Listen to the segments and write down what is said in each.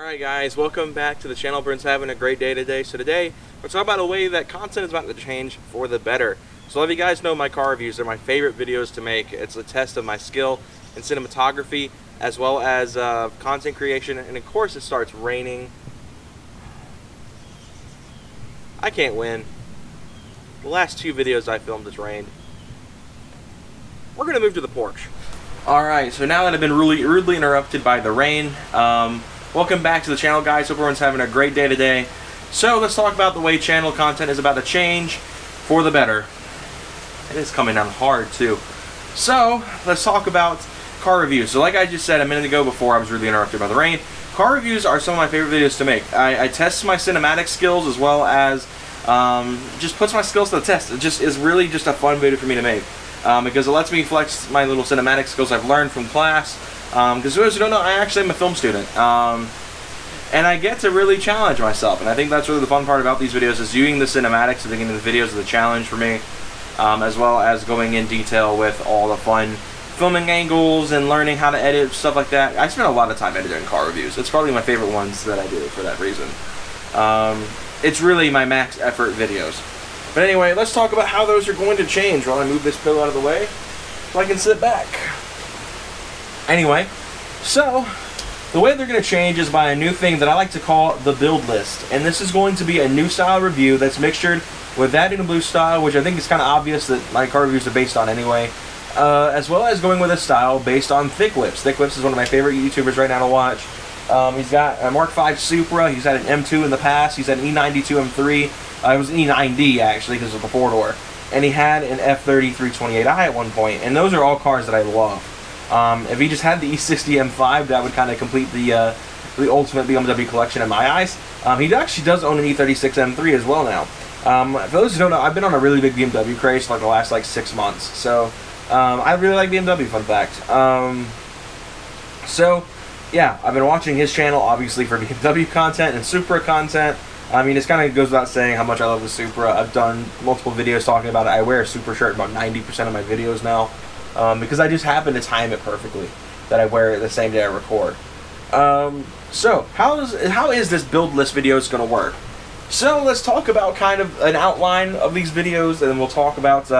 Alright guys, welcome back to the channel. Brent's having a great day today. So today, we're talking about a way that content is about to change for the better. So a lot of you guys know my car reviews. They're my favorite videos to make. It's a test of my skill in cinematography as well as content creation. And of course it starts raining. I can't win. The last two videos I filmed it's rained. We're going to move to the porch. Alright, so now that I've been rudely interrupted by the rain, welcome back to the channel, guys. Hope everyone's having a great day today. So let's talk about the way channel content is about to change for the better. It is coming down hard too. So let's talk about car reviews. So like I just said a minute ago before I was rudely interrupted by the rain, car reviews are some of my favorite videos to make. I test my cinematic skills as well as just puts my skills to the test. It just is really just a fun video for me to make. Because it lets me flex my little cinematic skills I've learned from class. Because those who don't know, I actually am a film student. And I get to really challenge myself. And I think that's really the fun part about these videos is viewing the cinematics and thinking the videos is the challenge for me. As well as going in detail with all the fun filming angles and learning how to edit, stuff like that. I spend a lot of time editing car reviews. It's probably my favorite ones that I do for that reason. It's really my max effort videos. But anyway, let's talk about how those are going to change while I move this pillow out of the way so I can sit back. Anyway, so the way they're going to change is by a new thing that I like to call the build list. And this is going to be a new style review that's mixtured with that in a blue style, which I think is kind of obvious that my car reviews are based on anyway. As well as going with a style based on Thick Whips. Thick Whips is one of my favorite YouTubers right now to watch. He's got a Mark V Supra, he's had an M2 in the past, he's had an E92 M3. It was an E9D actually because of the four-door, and he had an F30 328i at one point, and those are all cars that I love. If he just had the E60 M5, that would kind of complete the ultimate BMW collection in my eyes. He actually does own an E36 M3 as well now. For those who don't know, I've been on a really big BMW craze for like the last 6 months, so I really like BMW, fun fact. So yeah, I've been watching his channel obviously for BMW content and Supra content. I mean, it kind of goes without saying how much I love the Supra. I've done multiple videos talking about it. I wear a Supra shirt in about 90% of my videos now because I just happen to time it perfectly that I wear it the same day I record. So, how is this build list videos going to work? So, let's talk about kind of an outline of these videos, and then we'll talk about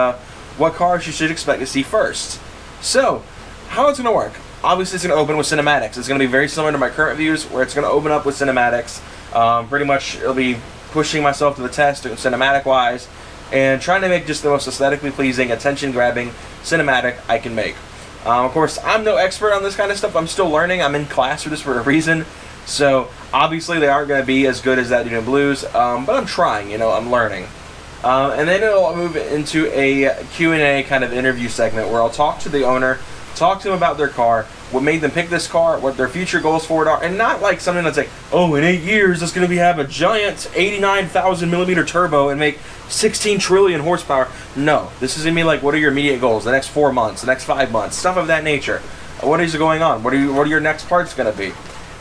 what cars you should expect to see first. So, how it's going to work? Obviously, it's going to open with cinematics. It's going to be very similar to my current reviews, where it's going to open up with cinematics. Pretty much it'll be pushing myself to the test cinematic wise and trying to make just the most aesthetically pleasing, attention grabbing cinematic I can make. Of course, I'm no expert on this kind of stuff. I'm still learning. I'm in class for this for a reason, so obviously they aren't going to be as good as that dude in blues, but I'm trying, I'm learning. And then it'll move into a Q&A kind of interview segment where I'll talk to the owner, talk to them about their car, what made them pick this car, what their future goals for it are, and not like something that's like, oh, in 8 years it's going to have a giant 89,000 millimeter turbo and make 16 trillion horsepower. No, this is going to be like, what are your immediate goals, the next 4 months, the next 5 months, stuff of that nature. What is going on? What are your next parts going to be?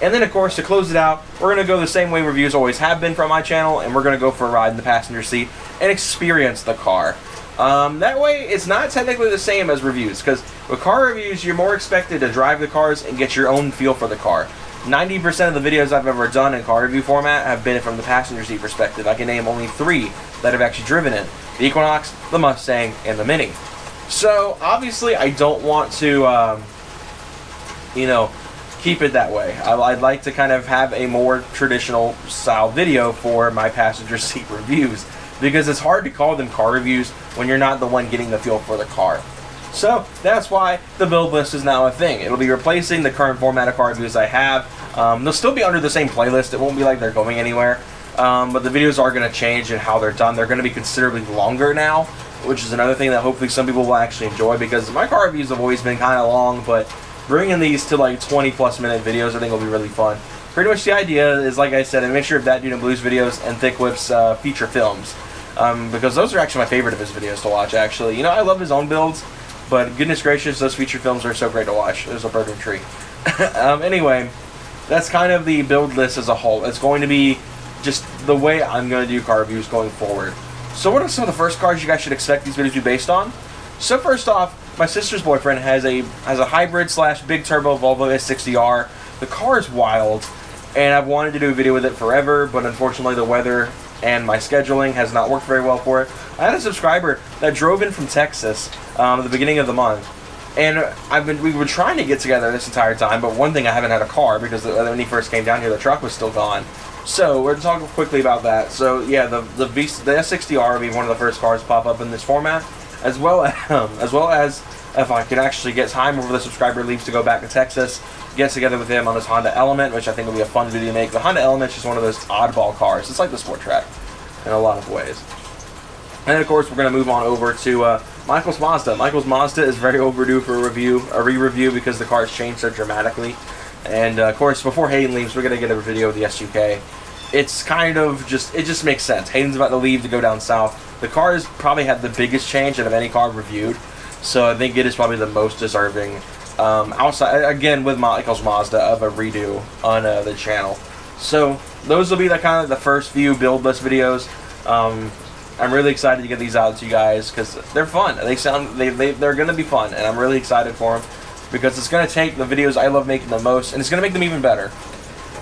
And then, of course, to close it out, we're going to go the same way reviews always have been from my channel, and we're going to go for a ride in the passenger seat and experience the car. That way, it's not technically the same as reviews, because with car reviews, you're more expected to drive the cars and get your own feel for the car. 90% of the videos I've ever done in car review format have been from the passenger seat perspective. I can name only 3 that have actually driven it: the Equinox, the Mustang, and the Mini. So, obviously, I don't want to, keep it that way. I'd like to kind of have a more traditional style video for my passenger seat reviews, because it's hard to call them car reviews when you're not the one getting the feel for the car. So that's why the build list is now a thing. It'll be replacing the current format of car reviews I have. They'll still be under the same playlist. It won't be like they're going anywhere. But the videos are going to change in how they're done. They're going to be considerably longer now, which is another thing that hopefully some people will actually enjoy, because my car reviews have always been kind of long, but bringing these to like 20+ minute videos I think will be really fun. Pretty much the idea is, like I said, a mixture of That Dude in Blues videos and Thick Whip's feature films. Because those are actually my favorite of his videos to watch, actually. I love his own builds, but goodness gracious, those feature films are so great to watch. There's a burden tree. Anyway, that's kind of the build list as a whole. It's going to be just the way I'm going to do car reviews going forward. So what are some of the first cars you guys should expect these videos to be based on? So first off, my sister's boyfriend has a hybrid / big turbo Volvo S60R. The car is wild. and I've wanted to do a video with it forever, but unfortunately the weather and my scheduling has not worked very well for it. I had a subscriber that drove in from Texas at the beginning of the month, and we were trying to get together this entire time, but one thing, I haven't had a car because when he first came down here, the truck was still gone. So we're talking quickly about that. So yeah, the S60R will be one of the first cars to pop up in this format, as well as if I can actually get time before the subscriber leaves to go back to Texas, get together with him on his Honda Element, which I think will be a fun video to make. The Honda Element is just one of those oddball cars. It's like the Sport Trac in a lot of ways. And of course, we're going to move on over to Michael's Mazda. Michael's Mazda is very overdue for a re-review because the car has changed so dramatically. And of course, before Hayden leaves, we're going to get a video of the SUK. It's kind of just, it just makes sense. Hayden's about to leave to go down south. The car has probably had the biggest change out of any car reviewed. So I think it is probably the most deserving, outside, again, with Michael's Mazda, of a redo on the channel. So those will be the kind of the first few build list videos. I'm really excited to get these out to you guys because they're fun. They're going to be fun, and I'm really excited for them because it's going to take the videos I love making the most, and it's going to make them even better.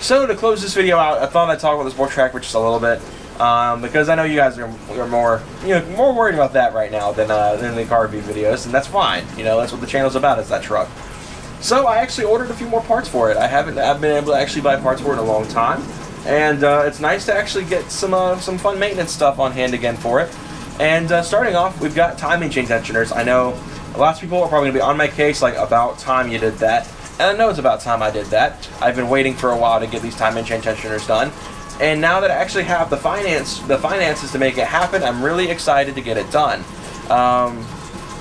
So to close this video out, I thought I'd talk about the Sport Trac for just a little bit. Because I know you guys are more, more worried about that right now than the car review videos, and that's fine. That's what the channel's about, is that truck. So I actually ordered a few more parts for it. I've been able to actually buy parts for it in a long time, and it's nice to actually get some fun maintenance stuff on hand again for it. And starting off, we've got timing chain tensioners. I know lots of people are probably gonna be on my case, like, about time you did that, and I know it's about time I did that. I've been waiting for a while to get these timing chain tensioners done. And now that I actually have the finances to make it happen, I'm really excited to get it done.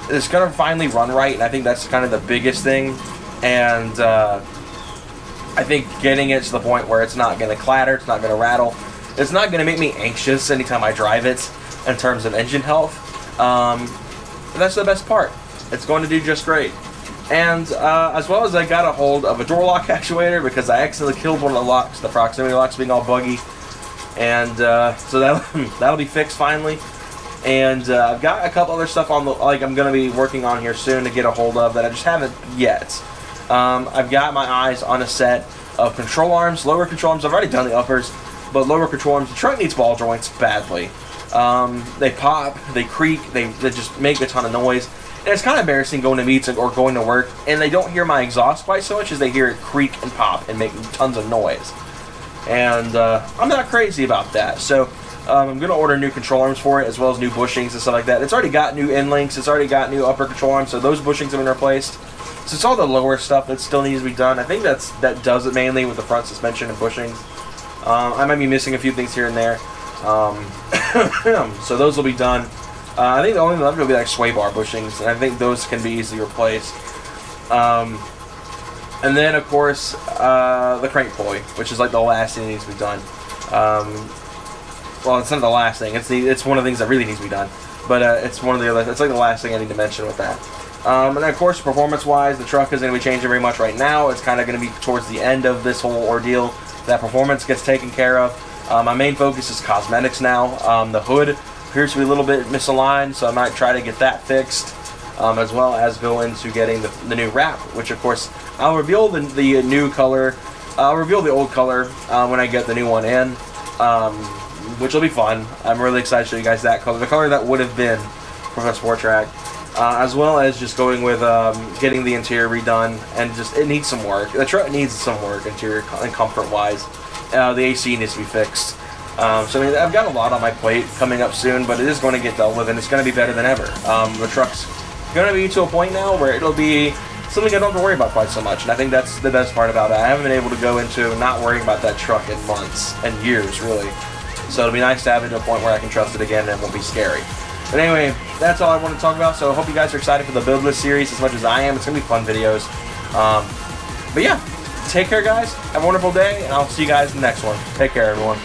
It's gonna finally run right, and I think that's kind of the biggest thing. And I think getting it to the point where it's not gonna clatter, it's not gonna rattle, it's not gonna make me anxious anytime I drive it in terms of engine health. That's the best part. It's going to do just great. And as well as I got a hold of a door lock actuator because I accidentally killed one of the locks, the proximity locks being all buggy. And so that'll be fixed finally. And I've got a couple other stuff on I'm going to be working on here soon to get a hold of that I just haven't yet. I've got my eyes on a set of control arms, lower control arms. I've already done the uppers, but lower control arms. The truck needs ball joints badly. They pop, they creak, they just make a ton of noise. And it's kind of embarrassing going to meets or going to work, and they don't hear my exhaust quite so much as they hear it creak and pop and make tons of noise. And I'm not crazy about that. So I'm going to order new control arms for it, as well as new bushings and stuff like that. It's already got new end links. It's already got new upper control arms, so those bushings have been replaced. So it's all the lower stuff that still needs to be done. I think that does it mainly with the front suspension and bushings. I might be missing a few things here and there. So those will be done. I think the only left will be like sway bar bushings, and I think those can be easily replaced. And then, of course, the crank pulley, which is like the last thing that needs to be done. Well, it's not the last thing. It's one of the things that really needs to be done. But it's one of the other. It's like the last thing I need to mention with that. And then, of course, performance-wise, the truck isn't going to be changing very much right now. It's kind of going to be towards the end of this whole ordeal that performance gets taken care of. My main focus is cosmetics now. The hood appears to be a little bit misaligned, so I might try to get that fixed, as well as go into getting the new wrap, which of course I'll reveal the new color. I'll reveal the old color when I get the new one in, which will be fun. I'm really excited to show you guys that color, the color that would have been for the Sport Trac, as well as just going with getting the interior redone, and just it needs some work. The truck needs some work, interior and comfort wise. The AC needs to be fixed. So I mean, I've got a lot on my plate coming up soon, but it is going to get dealt with, and it's going to be better than ever. The truck's going to be to a point now where it'll be something I don't have to worry about quite so much, and I think that's the best part about it. I haven't been able to go into not worrying about that truck in months and years, really. So it'll be nice to have it to a point where I can trust it again and it won't be scary. But anyway, that's all I want to talk about, so I hope you guys are excited for the build list series as much as I am. It's going to be fun videos. But yeah, take care, guys. Have a wonderful day, and I'll see you guys in the next one. Take care, everyone.